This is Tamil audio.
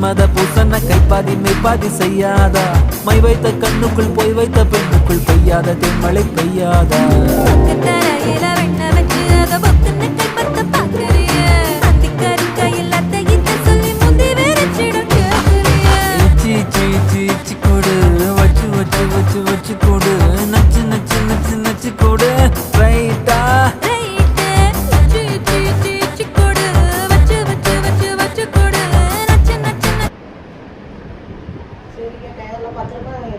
மன்மத பூசன கைப்பாதி மெய்ப்பாதி செய்யாதா மை வைத்த கண்ணுக்குள் போய் வைத்த பெண்ணுக்குள் பெய்யாத தென்மழை பெய்யாதா கொடு வச்சு வச்சு வச்சு வச்சு கொடு நச்சு நச்சு நச்சு நச்சு கொடு ரைட்டா சரிங்க, டயர்ல 10 ரூபாய்